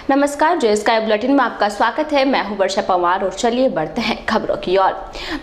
नमस्कार, जे sky bulletin में आपका स्वागत है। मैं हूं वर्षा पवार और चलिए बढ़ते हैं खबरों की ओर।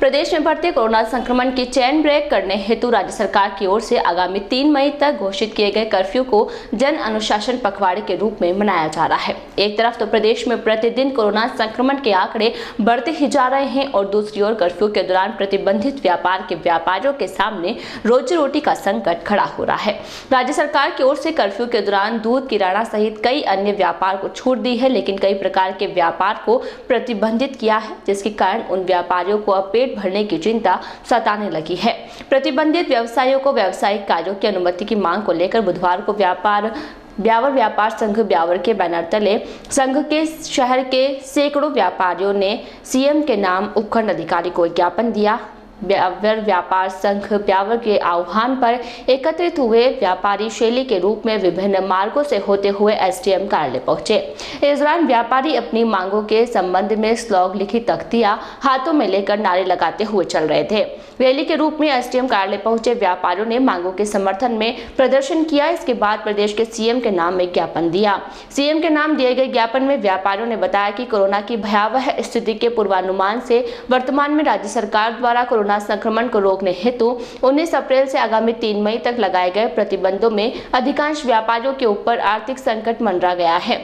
प्रदेश में बढ़ते कोरोना संक्रमण की चेन ब्रेक करने हेतु राज्य सरकार की ओर से आगामी 3 मई तक घोषित किए गए कर्फ्यू को जन अनुशासन पखवाड़े के रूप में मनाया जा रहा है। एक तरफ तो प्रदेश में प्रतिदिन कोरोना संक्रमण के आंकड़े बढ़ते ही जा रहे हैं और दूसरी ओर कर्फ्यू के दौरान प्रतिबंधित व्यापार के व्यापारियों के सामने रोजी रोटी का संकट खड़ा हो रहा है। राज्य सरकार की ओर से कर्फ्यू के दौरान दूध, किराना सहित कई अन्य व्यापार को छूट दी है, लेकिन कई प्रकार के व्यापार को प्रतिबंधित किया है, जिसके कारण उन व्यापारियों को अब पेट भरने की चिंता सताने लगी है। प्रतिबंधित व्यवसायियों को व्यावसायिक कार्यों की अनुमति की मांग को लेकर बुधवार को ब्यावर व्यापार संघ ब्यावर के बैनर तले संघ के शहर के सैकड़ों व्यापारियों ने सीएम के नाम उपखंड अधिकारी को ज्ञापन दिया। ब्यावर व्यापार संघ ब्यावर के आह्वान पर एकत्रित हुए व्यापारी शैली के रूप में विभिन्न मार्गों से होते हुए एसडीएम कार्यालय पहुंचे। इस दौरान व्यापारी अपनी मांगों के संबंध में स्लोग लिखित तख्तियां हाथों में लेकर नारे लगाते हुए चल रहे थे। रैली के रूप में एसडीएम कार्यालय पहुंचे व्यापारियों ने मांगों के समर्थन में प्रदर्शन किया। इसके बाद प्रदेश के सीएम के नाम में ज्ञापन दिया। सीएम के नाम दिए गए ज्ञापन में व्यापारियों ने बताया कि कोरोना की भयावह स्थिति के पूर्वानुमान से वर्तमान में राज्य सरकार द्वारा कोरोना संक्रमण को रोकने हेतु 19 अप्रैल से आगामी 3 मई तक लगाए गए प्रतिबंधों में अधिकांश व्यापारियों के ऊपर आर्थिक संकट मंडरा गया है।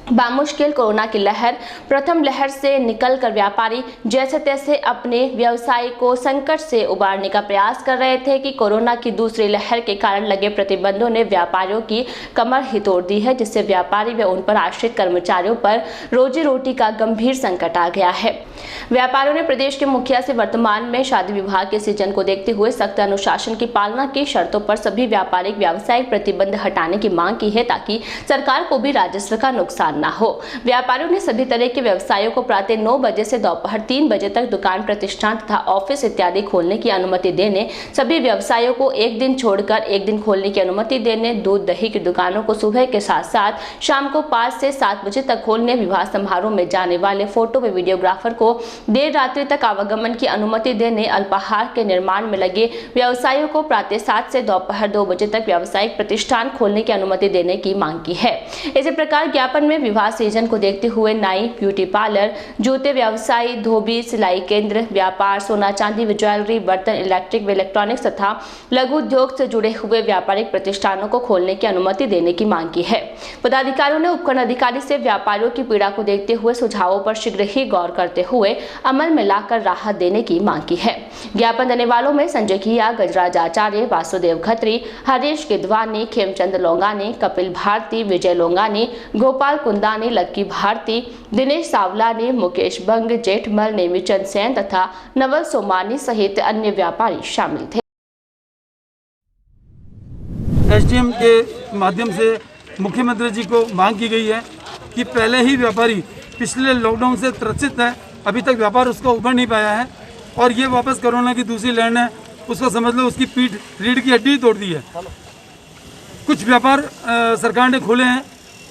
बामुश्किल कोरोना की लहर, प्रथम लहर से निकलकर व्यापारी जैसे तैसे अपने व्यवसाय को संकट से उबारने का प्रयास कर रहे थे कि कोरोना की दूसरी लहर के कारण लगे प्रतिबंधों ने व्यापारियों की कमर ही तोड़ दी है, जिससे व्यापारी व उन पर आश्रित कर्मचारियों पर रोजी रोटी का गंभीर संकट आ गया है। व्यापारियों ने प्रदेश के मुखिया से वर्तमान में शादी विवाह के सीजन को देखते हुए सख्त अनुशासन की पालना की शर्तों पर सभी व्यापारिक व्यावसायिक प्रतिबंध हटाने की मांग की है, ताकि सरकार को भी राजस्व का नुकसान ना हो। व्यापारियों ने सभी तरह के व्यवसायों को प्रातः 9 बजे से दोपहर 3 बजे तक दुकान, प्रतिष्ठान तथा ऑफिस इत्यादि खोलने की अनुमति देने, सभी व्यवसायों को एक दिन छोड़कर एक दिन खोलने की अनुमति देने, दूध दही की दुकानों को सुबह के साथ साथ शाम को 5 से 7 बजे तक खोलने, विवाह समारोह में जाने वाले फोटो व वीडियोग्राफर को देर रात्रि तक आवागमन की अनुमति देने, अल्पाहार के निर्माण में लगे व्यवसायियों को प्रातः 7 से दोपहर 2 बजे तक व्यावसायिक प्रतिष्ठान खोलने की अनुमति देने की मांग की है। इसी प्रकार ज्ञापन में विवाह सीजन को देखते हुए नाई, ब्यूटी पार्लर, जूते व्यवसायी, धोबी, सिलाई केंद्र, व्यापार, सोना चांदी व ज्वेलरी, बर्तन, इलेक्ट्रिक व इलेक्ट्रॉनिक्स तथा लघु उद्योग से जुड़े हुए व्यापारिक प्रतिष्ठानों को खोलने की अनुमति देने की मांग की है। पदाधिकारियों ने उपखंड अधिकारी से व्यापारियों की पीड़ा को देखते हुए सुझावों पर शीघ्र ही गौर करते हुए अमल में लाकर राहत देने की मांग की है। ज्ञापन देने वालों में संजय खिया, गजराज आचार्य, वासुदेव खत्री, हरीश गिदवानी, खेमचंद लोंगानी, कपिल भारती, विजय लोंगानी, गोपाल कुंदानी, लक्की भारती, दिनेश सावलानी, मुकेश बंग, जेठमल, नेमीचंद सेन तथा नवल सोमानी सहित अन्य व्यापारी शामिल थे। एसडीएम के माध्यम से मुख्यमंत्री जी को मांग की गई है कि पहले ही व्यापारी पिछले लॉकडाउन से त्रसित है, अभी तक व्यापार उसका उभर नहीं पाया है और ये वापस कोरोना की दूसरी लहर ने उसको समझ लो उसकी पीठ, रीढ़ की हड्डी तोड़ दी है। कुछ व्यापार सरकार ने खोले हैं,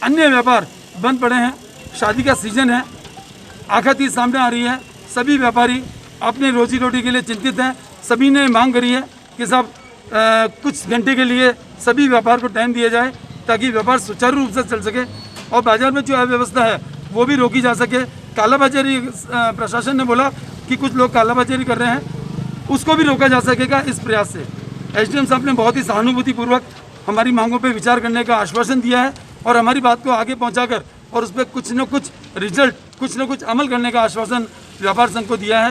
अन्य व्यापार बंद पड़े हैं। शादी का सीजन है, आखिर सामने आ रही है, सभी व्यापारी अपने रोजी रोटी के लिए चिंतित हैं। सभी ने मांग करी है कि साहब कुछ घंटे के लिए सभी व्यापार को टाइम दिया जाए ताकि व्यापार सुचारू रूप से चल सके और बाजार में जो अव्यवस्था है वो भी रोकी जा सके। कालाबाजारी प्रशासन ने बोला कि कुछ लोग कालाबाजारी कर रहे हैं, उसको भी रोका जा सकेगा इस प्रयास से। एसडीएम साहब ने बहुत ही सहानुभूतिपूर्वक हमारी मांगों पर विचार करने का आश्वासन दिया है और हमारी बात को आगे पहुंचाकर और उस पर कुछ न कुछ रिजल्ट, कुछ न कुछ अमल करने का आश्वासन व्यापार संघ को दिया है।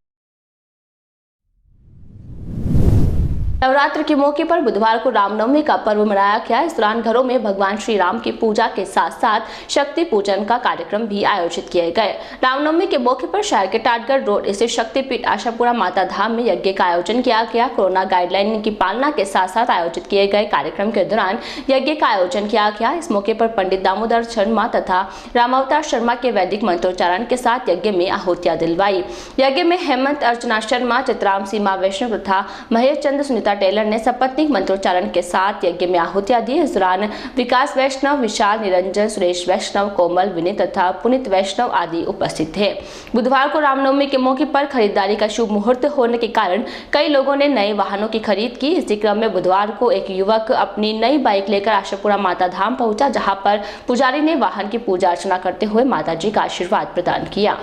नवरात्र के मौके पर बुधवार को रामनवमी का पर्व मनाया गया। इस दौरान घरों में भगवान श्री राम की पूजा के साथ साथ शक्ति पूजन का कार्यक्रम भी आयोजित किए गए। रामनवमी के मौके पर शहर के टाटगढ़ रोड स्थित शक्तिपीठ आशापुरा माता धाम में यज्ञ का आयोजन किया गया। कोरोना गाइडलाइन की पालना के साथ साथ आयोजित किए गए कार्यक्रम के दौरान यज्ञ का आयोजन किया गया। इस मौके पर पंडित दामोदर शर्मा तथा रामावतार शर्मा के वैदिक मंत्रोच्चारण के साथ यज्ञ में आहुतियां दिलवाई। यज्ञ में हेमंत अर्चना शर्मा, चित्राम सीमा वैष्णव तथा महेश चंद्र, सुनीता टेलर ने सपत्नीक मंत्रोच्चारण के साथ यज्ञ में आहुतियां दी। इस दौरान विकास वैष्णव, विशाल, निरंजन, सुरेश वैष्णव, कोमल, विनीत तथा पुनीत वैष्णव आदि उपस्थित थे। बुधवार को रामनवमी के मौके पर खरीदारी का शुभ मुहूर्त होने के कारण कई लोगों ने नए वाहनों की खरीद की। इसी क्रम में बुधवार को एक युवक अपनी नई बाइक लेकर आशापुरा माता धाम पहुंचा, जहां पर पुजारी ने वाहन की पूजा अर्चना करते हुए माताजी का आशीर्वाद प्रदान किया।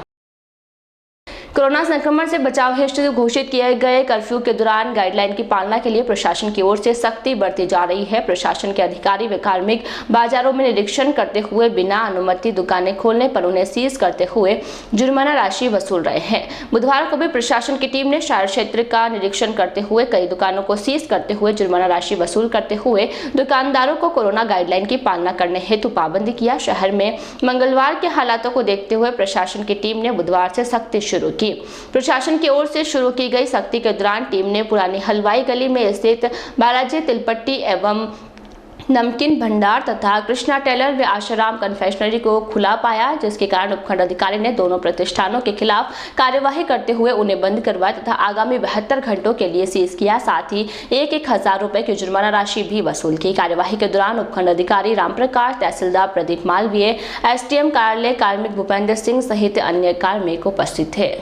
कोरोना संक्रमण से बचाव हेतु घोषित किए गए कर्फ्यू के दौरान गाइडलाइन की पालना के लिए प्रशासन की ओर से सख्ती बरती जा रही है। प्रशासन के अधिकारी व कार्मिक बाजारों में निरीक्षण करते हुए बिना अनुमति दुकानें खोलने पर उन्हें सीज करते हुए जुर्माना राशि वसूल रहे हैं। बुधवार को भी प्रशासन की टीम ने शहर क्षेत्र का निरीक्षण करते हुए कई दुकानों को सीज करते हुए जुर्माना राशि वसूल करते हुए दुकानदारों को कोरोना गाइडलाइन की पालना करने हेतु पाबंदी किया। शहर में मंगलवार के हालातों को देखते हुए प्रशासन की टीम ने बुधवार से सख्ती शुरू की। प्रशासन की ओर से शुरू की गई सख्ती के दौरान टीम ने पुरानी हलवाई गली में स्थित बालाजी तिलपट्टी एवं नमकीन भंडार तथा कृष्णा टेलर व आशाराम कन्फेक्शनरी को खुला पाया, जिसके कारण उपखंड अधिकारी ने दोनों प्रतिष्ठानों के खिलाफ कार्यवाही करते हुए उन्हें बंद करवाया तथा आगामी 72 घंटों के लिए सीज किया। साथ ही 1,000 रुपए की जुर्माना राशि भी वसूल की। कार्यवाही के दौरान उपखंड अधिकारी राम प्रकाश, तहसीलदार प्रदीप मालवीय, एसडीएम कार्यालय कार्मिक भूपेंद्र सिंह सहित अन्य कार्मिक उपस्थित थे।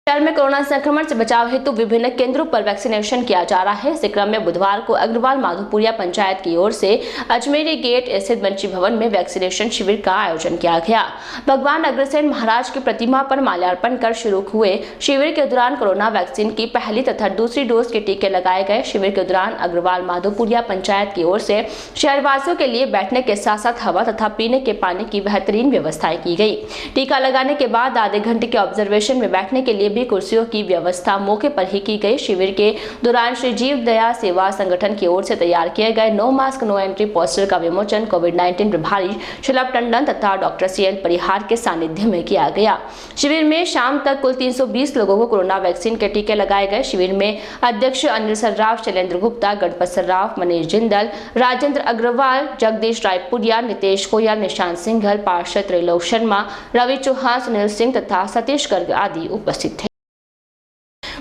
शहर में कोरोना संक्रमण से बचाव हेतु विभिन्न केंद्रों पर वैक्सीनेशन किया जा रहा है। इस क्रम में बुधवार को अग्रवाल माधोपुरिया पंचायत की ओर से अजमेरी गेट स्थित बंशी भवन में वैक्सीनेशन शिविर का आयोजन किया गया। भगवान अग्रसेन महाराज की प्रतिमा पर माल्यार्पण कर शुरू हुए शिविर के दौरान कोरोना वैक्सीन की पहली तथा दूसरी डोज के टीके लगाए गए। शिविर के दौरान अग्रवाल माधोपुरिया पंचायत की ओर से शहरवासियों के लिए बैठने के साथ साथ हवा तथा पीने के पानी की बेहतरीन व्यवस्थाएं की गई। टीका लगाने के बाद आधे घंटे के ऑब्जर्वेशन में बैठने के लिए भी कुर्सियों की व्यवस्था मौके पर ही की गई। शिविर के दौरान श्री जीव दया सेवा संगठन की ओर से तैयार किए गए no mask no entry poster का विमोचन कोविड-19 प्रभारी शलभ टंडन तथा डॉक्टर CL परिहार के सानिध्य में किया गया। शिविर में शाम तक कुल 320 लोगों को कोरोना वैक्सीन के टीके लगाए गए। शिविर में अध्यक्ष अनिल सर्राफ, शैलेंद्र गुप्ता, गणपत सर्राफ, मनीष जिंदल, राजेंद्र अग्रवाल, जगदीश रायपुरिया, नितेश कोयल, निशांत सिंघल, पार्षद त्रिलोक शर्मा, रवि चौहान, सुनील सिंह तथा सतीश गर्ग आदि उपस्थित थे।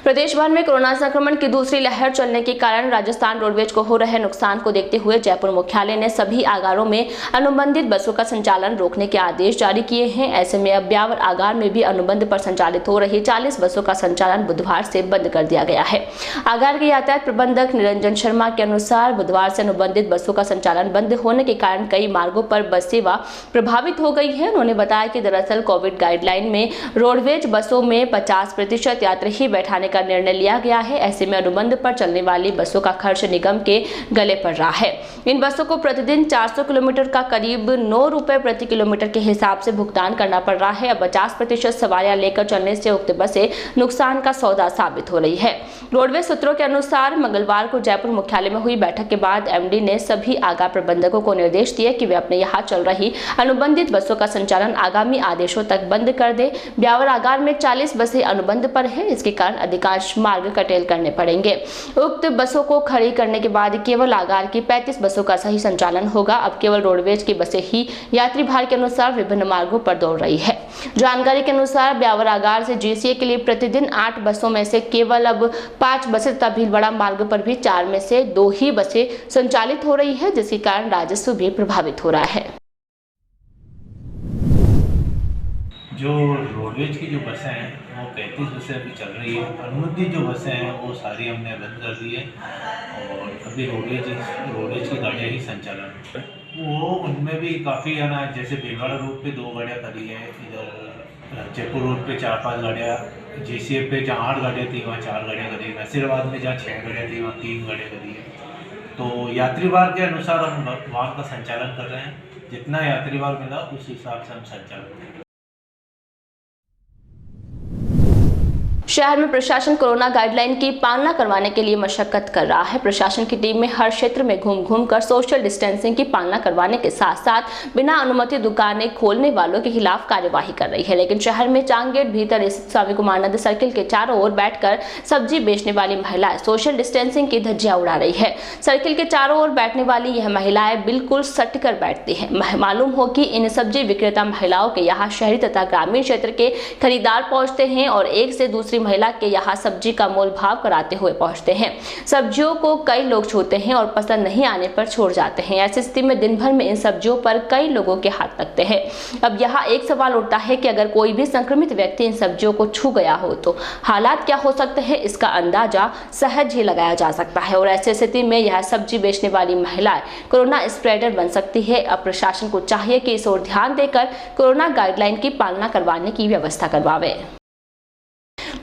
प्रदेश भर में कोरोना संक्रमण की दूसरी लहर चलने के कारण राजस्थान रोडवेज को हो रहे नुकसान को देखते हुए जयपुर मुख्यालय ने सभी आगारों में अनुबंधित बसों का संचालन रोकने के आदेश जारी किए हैं। ऐसे में अब ब्यावर आगार में भी अनुबंध पर संचालित हो रही 40 बसों का संचालन बुधवार से बंद कर दिया गया है। आगार के यातायात प्रबंधक निरंजन शर्मा के अनुसार बुधवार से अनुबंधित बसों का संचालन बंद होने के कारण कई मार्गों पर बस सेवा प्रभावित हो गई है। उन्होंने बताया कि दरअसल कोविड गाइडलाइन में रोडवेज बसों में 50% यात्री ही बैठाने का निर्णय लिया गया है। ऐसे में अनुबंध पर चलने वाली बसों का खर्च निगम के गले पड़ रहा है। इन बसों को प्रतिदिन 400 किलोमीटर का करीब 9 रुपए प्रति किलोमीटर के हिसाब से भुगतान करना पड़ रहा है। अब 50% सवारियां लेकर चलने से उक्त बसें नुकसान का सौदा साबित हो रही है। रोडवेज सूत्रों के अनुसार मंगलवार को जयपुर मुख्यालय में हुई बैठक के बाद MD ने सभी आगार प्रबंधकों को निर्देश दिए कि वे अपने यहाँ चल रही अनुबंधित बसों का संचालन आगामी आदेशों तक बंद कर दे। ब्यावर आगार में 40 बसें अनुबंध पर है, इसके कारण अधिकांश मार्ग कटेल करने पड़ेंगे। उक्त बसों को खड़ी करने के बाद केवल आगार की 35 बसों का सही संचालन होगा। अब केवल रोडवेज की बसें ही यात्री भार के अनुसार विभिन्न मार्गों पर दौड़ रही है। जानकारी के अनुसार ब्यावर आगार से GCA के लिए प्रतिदिन 8 बसों में से केवल अब 5 बसें तथा भीलवाड़ा मार्ग पर भी 4 में से 2 ही बसें संचालित हो रही है, जिसके कारण राजस्व भी प्रभावित हो रहा है। जो रोडवेज की जो बसें हैं वो 35 बसें अभी चल रही है। अनुबंधित जो बसें हैं वो सारी हमने बंद कर दी है और अभी रोडवेज की गाड़ियाँ ही संचालन है। वो उनमें भी काफ़ी है ना, जैसे भीलवाड़ा रोड पे 2 गाड़ियाँ खड़ी हैं, इधर जयपुर रोड पे 4-5 गाड़ियाँ, GCA पे जहाँ 8 गाड़ियाँ थी वहाँ 4 गाड़ियाँ खड़ी, नसीराबाद में जहाँ 6 गाड़ियाँ थी वहाँ 3 गाड़ियाँ खड़ी है। तो यात्री भार के अनुसार हम वहाँ का संचालन कर रहे हैं। जितना यात्री भार मिला उस हिसाब से हम संचालन कर रहे हैं। शहर में प्रशासन कोरोना गाइडलाइन की पालना करवाने के लिए मशक्कत कर रहा है। प्रशासन की टीम में हर क्षेत्र में घूम कर सोशल डिस्टेंसिंग की पालना करवाने के साथ साथ बिना अनुमति दुकानें खोलने वालों के खिलाफ कार्यवाही कर रही है। लेकिन शहर में चांगगेट भीतर स्थित स्वामी कुमारानंद सर्किल के चारों ओर बैठकर सब्जी बेचने वाली महिलाएं सोशल डिस्टेंसिंग की धज्जियां उड़ा रही है। सर्किल के चारों ओर बैठने वाली यह महिलाएं बिल्कुल सट कर बैठती है। मालूम हो कि इन सब्जी विक्रेता महिलाओं के यहाँ शहरी तथा ग्रामीण क्षेत्र के खरीदार पहुंचते हैं और एक से दूसरी महिला के यहाँ सब्जी का मोल भाव कराते हुए पहुंचते हैं। सब्जियों को कई लोग छूते हैं और पसंद नहीं आने पर छोड़ जाते हैं। ऐसी स्थिति में दिन भर में इन सब्जियों पर कई लोगों के हाथ लगते हैं। अब यहाँ एक सवाल उठता है कि अगर कोई भी संक्रमित व्यक्ति इन सब्जियों को छू गया हो तो हालात क्या हो सकते हैं, इसका अंदाजा सहज ही लगाया जा सकता है। और ऐसी स्थिति में यह सब्जी बेचने वाली महिलाएं कोरोना स्प्रेडर बन सकती है। अब प्रशासन को चाहिए कि इस ओर ध्यान देकर कोरोना गाइडलाइन की पालना करवाने की व्यवस्था करवावे।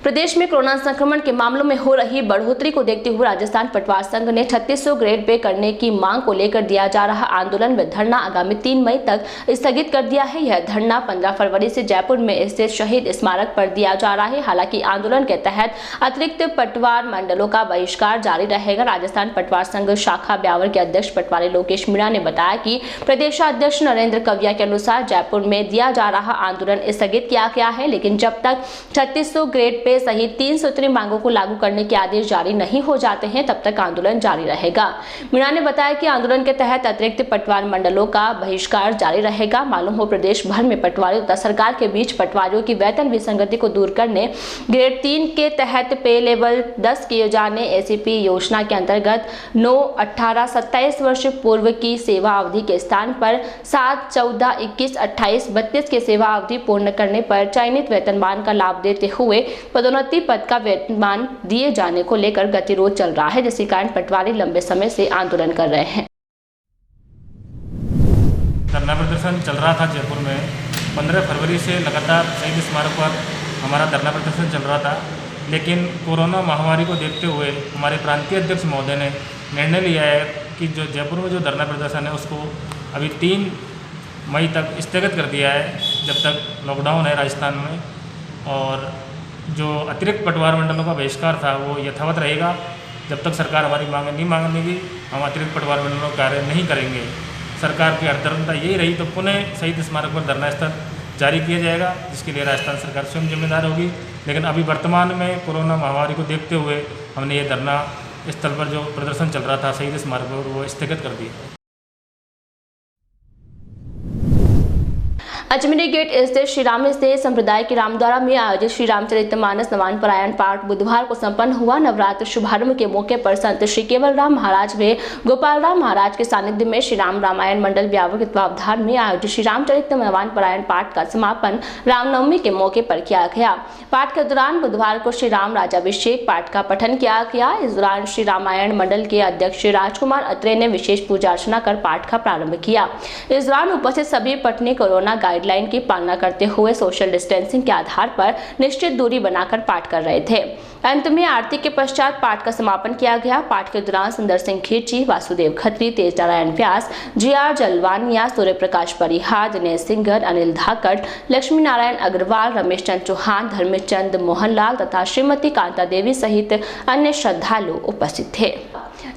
प्रदेश में कोरोना संक्रमण के मामलों में हो रही बढ़ोतरी को देखते हुए राजस्थान पटवार संघ ने 3600 ग्रेड पे करने की मांग को लेकर दिया जा रहा आंदोलन व धरना आगामी 3 मई तक स्थगित कर दिया है। यह धरना 15 फरवरी से जयपुर में स्थित शहीद स्मारक पर दिया जा रहा है। हालांकि आंदोलन के तहत अतिरिक्त पटवार मंडलों का बहिष्कार जारी रहेगा। राजस्थान पटवार संघ शाखा ब्यावर के अध्यक्ष पटवारी लोकेश मीणा ने बताया कि प्रदेशाध्यक्ष नरेंद्र कविया के अनुसार जयपुर में दिया जा रहा आंदोलन स्थगित किया गया है, लेकिन जब तक 3600 ग्रेड पे सहित 3 सूत्री मांगों को लागू करने के आदेश जारी नहीं हो जाते हैं तब तक आंदोलन जारी रहेगा। मीणा ने बताया कि आंदोलन के तहत अतिरिक्त पटवार मंडलों का बहिष्कार जारी रहेगा। मालूम हो प्रदेश भर में पटवारियों तथा सरकार के बीच पटवारियों की वेतन विसंगति को दूर करने ग्रेड 3 के तहत पे लेवल 10 किए जाने, एसीपी योजना के अंतर्गत 9, 18, 27 वर्ष पूर्व की सेवा अवधि के स्थान पर 7, 14, 21, 28, 32 की सेवा अवधि पूर्ण करने पर चयनित वेतनमान का लाभ देते हुए पदोन्नति पद का वेतनमान दिए जाने को लेकर गतिरोध चल रहा है, जिसके कारण पटवारी लंबे समय से आंदोलन कर रहे हैं। धरना प्रदर्शन चल रहा था जयपुर में 15 फरवरी से लगातार शहीद स्मारक पर हमारा धरना प्रदर्शन चल रहा था, लेकिन कोरोना महामारी को देखते हुए हमारे प्रांतीय अध्यक्ष महोदय ने निर्णय लिया है कि जो जयपुर में जो धरना प्रदर्शन है उसको अभी 3 मई तक स्थगित कर दिया है, जब तक लॉकडाउन है राजस्थान में। और जो अतिरिक्त पटवार मंडलों का बहिष्कार था वो यथावत रहेगा। जब तक सरकार हमारी मांग नहीं मांगेगी हम अतिरिक्त पटवार मंडलों का कार्य नहीं करेंगे। सरकार की हरदर्मिता यही रही तो पुनः शहीद स्मारक पर धरना स्थल जारी किया जाएगा, जिसके लिए राजस्थान सरकार स्वयं जिम्मेदार होगी। लेकिन अभी वर्तमान में कोरोना महामारी को देखते हुए हमने ये धरना स्थल पर जो प्रदर्शन चल रहा था शहीद स्मारक पर वो स्थगित कर दिया। अजमेरी गेट स्थित श्री राम स्नेह संप्रदाय के रामद्वारा में आयोजित श्री रामचरितमानस नवान पारायण पाठ बुधवार को संपन्न हुआ। नवरात्र शुभारंभ के मौके पर संत श्री केवल राम महाराज व गोपाल राम महाराज के सानिध्य में श्री राम रामायण मंडल ब्यावर के तत्वावधान में आयोजित श्री रामचरित नवान पारायण पाठ का समापन रामनवमी के मौके पर किया गया। पाठ के दौरान बुधवार को श्री राम राजाभिषेक पाठ का पठन किया गया। इस दौरान श्री रामायण मंडल के अध्यक्ष राजकुमार अत्रे ने विशेष पूजा अर्चना कर पाठ का प्रारंभ किया। इस दौरान उपस्थित सभी पठनी कोरोना गाइडलाइन की पालना करते हुए सोशल डिस्टेंसिंग के आधार पर निश्चित दूरी बनाकर पाठ कर रहे थे। अंत में आरती के पश्चात पाठ का समापन किया गया। पाठ के दौरान सुंदर सिंह खींची, वासुदेव खत्री, तेज नारायण व्यास, जी.आर. जलवानिया, सूर्य प्रकाश परिहार, दिनेश सिंगर, अनिल धाकड़, लक्ष्मी नारायण अग्रवाल, रमेश चंद्र चौहान, धर्मचंद मोहनलाल तथा श्रीमती कांता देवी सहित अन्य श्रद्धालु उपस्थित थे।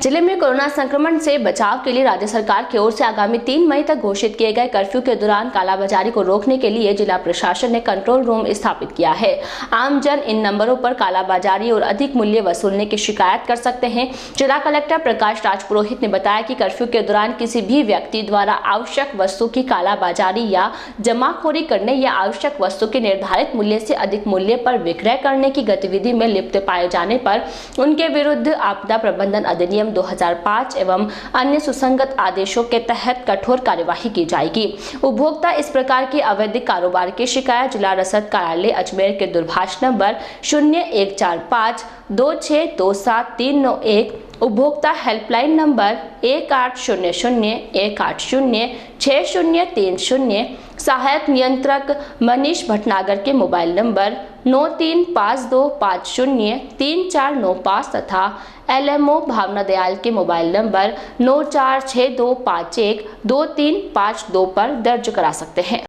जिले में कोरोना संक्रमण से बचाव के लिए राज्य सरकार की ओर से आगामी 3 मई तक घोषित किए गए कर्फ्यू के दौरान कालाबाजारी को रोकने के लिए जिला प्रशासन ने कंट्रोल रूम स्थापित किया है। आमजन इन नंबरों पर कालाबाजारी और अधिक मूल्य वसूलने की शिकायत कर सकते हैं। जिला कलेक्टर प्रकाश राज पुरोहित ने बताया कि कर्फ्यू के दौरान किसी भी व्यक्ति द्वारा आवश्यक वस्तु की कालाबाजारी या जमाखोरी करने या आवश्यक वस्तु के निर्धारित मूल्य से अधिक मूल्य पर विक्रय करने की गतिविधि में लिप्त पाए जाने पर उनके विरुद्ध आपदा प्रबंधन अधिनियम 2005 एवं अन्य सुसंगत आदेशों के तहत कठोर कार्यवाही की जाएगी। उपभोक्ता इस प्रकार की अवैध कारोबार की शिकायत जिला रसद कार्यालय अजमेर के दूरभाष नंबर 0145 2627391, उपभोक्ता हेल्पलाइन नंबर 1800-180-6030, सहायक नियंत्रक मनीष भटनागर के मोबाइल नंबर 9352503495 तथा LMO भावना दयाल के मोबाइल नंबर 9462512352 पर दर्ज करा सकते हैं।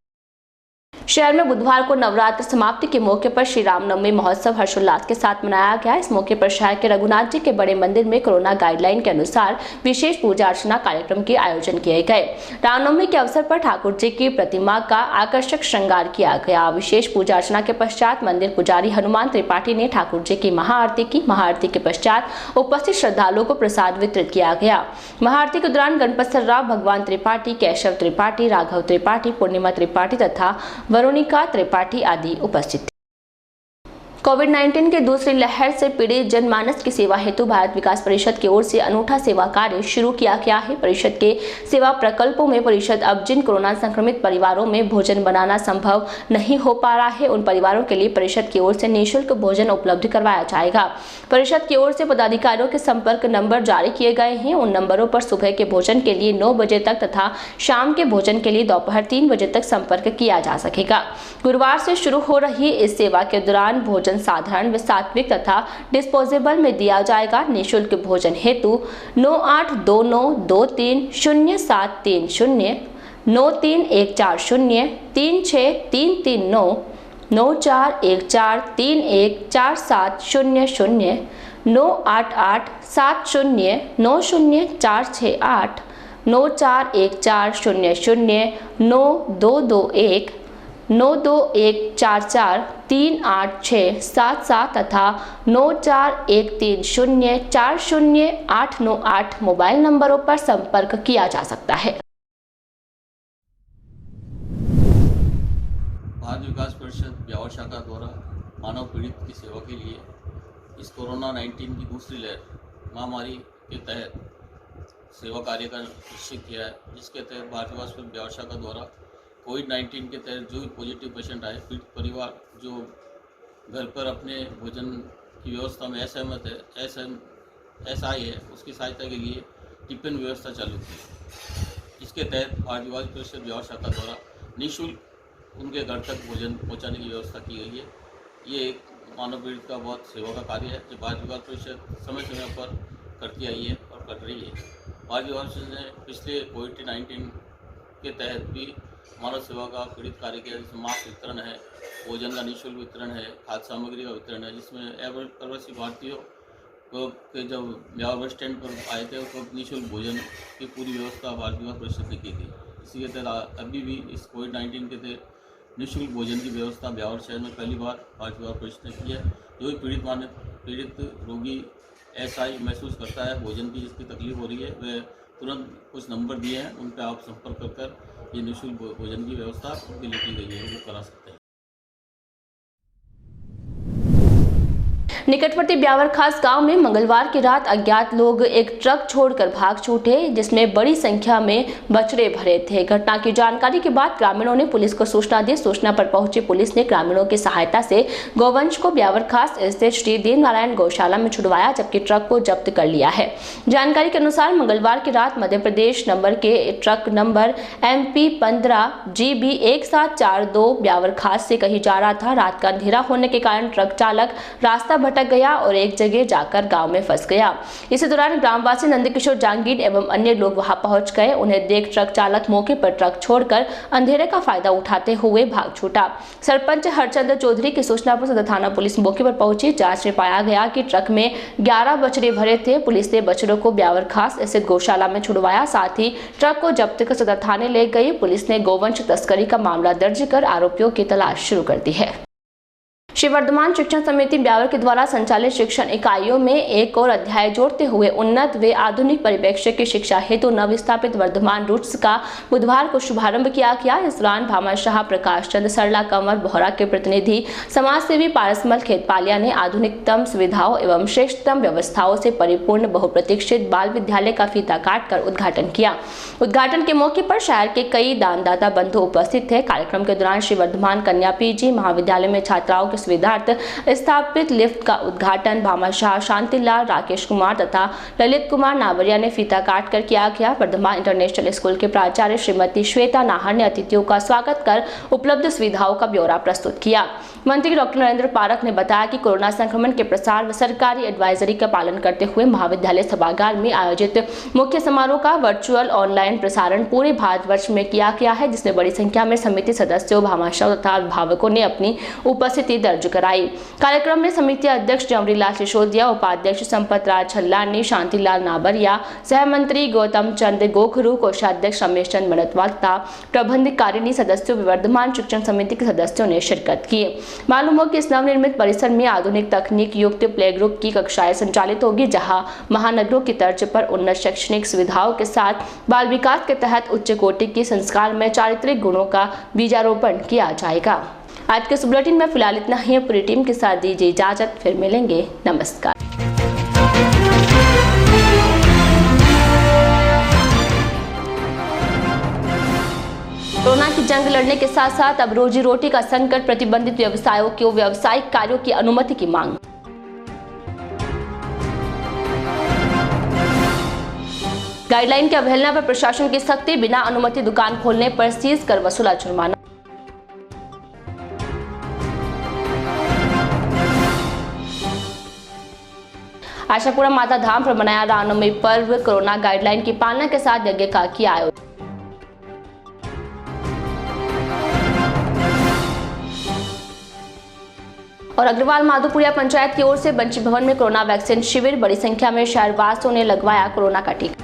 शहर में बुधवार को नवरात्र समाप्ति के मौके पर श्री रामनवमी महोत्सव हर्षोल्लास के साथ मनाया गया। इस मौके पर शहर के रघुनाथ जी के बड़े मंदिर में कोरोना गाइडलाइन के अनुसार विशेष पूजा अर्चना कार्यक्रम के आयोजन किए गए। रामनवमी के अवसर पर ठाकुर जी की प्रतिमा का आकर्षक श्रृंगार किया गया। विशेष पूजा अर्चना के पश्चात मंदिर पुजारी हनुमान त्रिपाठी ने ठाकुर जी की महाआरती की। महाआरती के पश्चात उपस्थित श्रद्धालुओं को प्रसाद वितरित किया गया। महाआरती के दौरान गणपत राव, भगवान त्रिपाठी, केशव त्रिपाठी, राघव त्रिपाठी, पूर्णिमा त्रिपाठी तथा वरुणिका त्रिपाठी आदि उपस्थित थे। कोविड-19 के दूसरी लहर से पीड़ित जनमानस की सेवा हेतु भारत विकास परिषद की ओर से अनूठा सेवा कार्य शुरू किया गया है। परिषद के सेवा प्रकल्पों में परिषद अब जिन कोरोना संक्रमित परिवारों में भोजन बनाना संभव नहीं हो पा रहा है, उन परिवारों के लिए परिषद की ओर से निःशुल्क भोजन उपलब्ध करवाया जाएगा। परिषद की ओर से पदाधिकारियों के संपर्क नंबर जारी किए गए हैं। उन नंबरों पर सुबह के भोजन के लिए 9 बजे तक तथा शाम के भोजन के लिए दोपहर 3 बजे तक संपर्क किया जा सकेगा। गुरुवार से शुरू हो रही इस सेवा के दौरान भोजन साधारण व सात्विक तथा डिस्पोजेबल में दिया जाएगा। निःशुल्क भोजन हेतु 9829230730, 93140, 36339, 9414314700, 9887090468, 941400, 9221, 9214438677 तथा 9413040898 मोबाइल नंबरों पर संपर्क किया जा सकता है। भारत विकास परिषद ब्यावर शाखा द्वारा मानव पीड़ित की सेवा के लिए इस कोरोना 19 की दूसरी लहर महामारी के तहत सेवा कार्य का निश्चय किया है, जिसके तहत भारत विकास परिषद ब्यावर शाखा द्वारा कोविड-19 के तहत जो भी पॉजिटिव पेशेंट आए, पीड़ित परिवार जो घर पर अपने भोजन की व्यवस्था में असहमत है, असहाय है, उसकी सहायता के लिए टिफिन व्यवस्था चालू की। इसके तहत भारत विकास परिषद ब्यावर शाखा द्वारा निःशुल्क उनके घर तक भोजन पहुंचाने की व्यवस्था की गई है। ये एक मानव पीड़ित का बहुत सेवा का कार्य है जो भारत विकास परिषद समय समय पर करती आई है और कर रही है। भारत विकास परिषद ने पिछले कोविड-19 के तहत भी मानव सेवा का पीड़ित कार्य किया, जिसमें मास्क वितरण है, भोजन का निःशुल्क वितरण है, खाद्य सामग्री का वितरण है, जिसमें प्रवासी भारतीयों को जब ब्यावर बस स्टैंड पर आए थे तो निःशुल्क भोजन की पूरी व्यवस्था भारत विकास परिषद ने की थी। इसी के तहत अभी भी इस कोविड-19 के तहत निःशुल्क भोजन की व्यवस्था ब्यावर शहर में पहली बार भारत विकास परिषद ने की है। जो भी पीड़ित रोगी ऐसा ही महसूस करता है भोजन की जिसकी तकलीफ हो रही है, वह तुरंत कुछ नंबर दिए हैं, उन पर आप संपर्क कर ये निःशुल्क भोजन की व्यवस्था उनके लिए की गई है, वो करा सकते हैं। निकटवर्ती ब्यावर खास गांव में मंगलवार की रात अज्ञात लोग एक ट्रक छोड़कर भाग छूटे, जिसमें बड़ी संख्या में बछड़े भरे थे। घटना की जानकारी के बाद ग्रामीणों ने पुलिस को सूचना दी। सूचना पर पहुंची पुलिस ने ग्रामीणों की सहायता से गौवंश को ब्यावर खास स्थित श्री देवनारायण गौशाला में छुड़वाया, जबकि ट्रक को जब्त कर लिया है। जानकारी के अनुसार मंगलवार की रात मध्य प्रदेश नंबर के truck number MP 15GB 1742 Beawar खास से कहीं जा रहा था। रात का अंधेरा होने के कारण ट्रक चालक रास्ता भटक गया और एक जगह जाकर गांव में फंस गया। इसी दौरान ग्रामवासी नंदकिशोर जांगीर एवं अन्य लोग वहां पहुंच गए। उन्हें देख ट्रक चालक मौके पर ट्रक छोड़कर अंधेरे का फायदा उठाते हुए भाग छूटा। सरपंच हरचंद्र चौधरी की सूचना पर सदर थाना पुलिस मौके पर पहुंची। जांच में पाया गया कि ट्रक में 11 बछड़े भरे थे। पुलिस ने बछड़ों को ब्यावर खास स्थित गौशाला में छुड़वाया, साथ ही ट्रक को जब्त कर सदर थाने ले गई। पुलिस ने गौवंश तस्करी का मामला दर्ज कर आरोपियों की तलाश शुरू कर दी है। श्री वर्धमान शिक्षण समिति ब्यावर के द्वारा संचालित शिक्षण इकाइयों में एक और अध्याय जोड़ते हुए उन्नत व आधुनिक परिप्रेक्ष्य की शिक्षा हेतु नवस्थापित वर्धमान रूट्स का बुधवार को शुभारंभ किया गया। इस दौरान भामाशाह, प्रकाश चंद, सरला कंवर, बोहरा के प्रतिनिधि समाजसेवी पारसमल खेतपालिया ने आधुनिकतम सुविधाओं एवं श्रेष्ठतम व्यवस्थाओं से परिपूर्ण बहुप्रतीक्षित बाल विद्यालय का फीता काटकर उद्घाटन किया। उद्घाटन के मौके पर शहर के कई दानदाता बंधु उपस्थित थे। कार्यक्रम के दौरान श्री वर्धमान कन्या PG महाविद्यालय में छात्राओं के सुविधार्थ स्थापित लिफ्ट का उद्घाटन भामाशाह, शांतिलाल, राकेश कुमार तथा ललित कुमार नावरिया ने फीता काटकर किया गया। वर्धमान इंटरनेशनल स्कूल के प्राचार्य श्रीमती श्वेता नाहर ने अतिथियों का स्वागत कर उपलब्ध सुविधाओं का ब्यौरा प्रस्तुत किया। मंत्री डॉक्टर नरेंद्र पारख ने बताया कि कोरोना संक्रमण के प्रसार व सरकारी एडवाइजरी का पालन करते हुए महाविद्यालय सभागार में आयोजित मुख्य समारोह का वर्चुअल ऑनलाइन प्रसारण पूरे भारतवर्ष में किया गया है, जिसमें बड़ी संख्या में समिति सदस्यों, भामाशाह तथा अभिभावकों ने अपनी उपस्थिति दर्ज कराई। कार्यक्रम में समिति अध्यक्ष जमरीलाल सिसोदिया, उपाध्यक्ष संपत राज छल्लानी, शांतिलाल नाबरिया, सहमंत्री गौतम चंद गोखरू, कोषाध्यक्ष रमेश चंद मनतवाल तथा प्रबंधकारिणी सदस्यों वर्धमान शिक्षण समिति के सदस्यों ने शिरकत की। मालूम हो कि इस नवनिर्मित परिसर में आधुनिक तकनीक युक्त प्ले ग्रुप की कक्षाएं संचालित होगी, जहां महानगरों की तर्ज पर उन्नत शैक्षणिक सुविधाओं के साथ बाल विकास के तहत उच्च कोटि की संस्कार में चारित्रिक गुणों का बीजारोपण किया जाएगा। आज के इस बुलेटिन में फिलहाल इतना ही। पूरी टीम के साथ दीजिए इजाजत, फिर मिलेंगे। नमस्कार। कोरोना की जंग लड़ने के साथ साथ अब रोजी रोटी का संकट, प्रतिबंधित व्यवसायों के व्यावसायिक कार्यों की अनुमति की मांग। गाइडलाइन की अवहेलना पर प्रशासन की सख्ती, बिना अनुमति दुकान खोलने पर सीज कर वसूला जुर्माना। आशापुरा माता धाम पर मनाया रामनवमी पर्व, कोरोना गाइडलाइन की पालना के साथ यज्ञ का किया आयोजन। और अग्रवाल माधोपुरिया पंचायत की ओर से बंशी भवन में कोरोना वैक्सीन शिविर, बड़ी संख्या में शहरवासियों ने लगवाया कोरोना का टीका।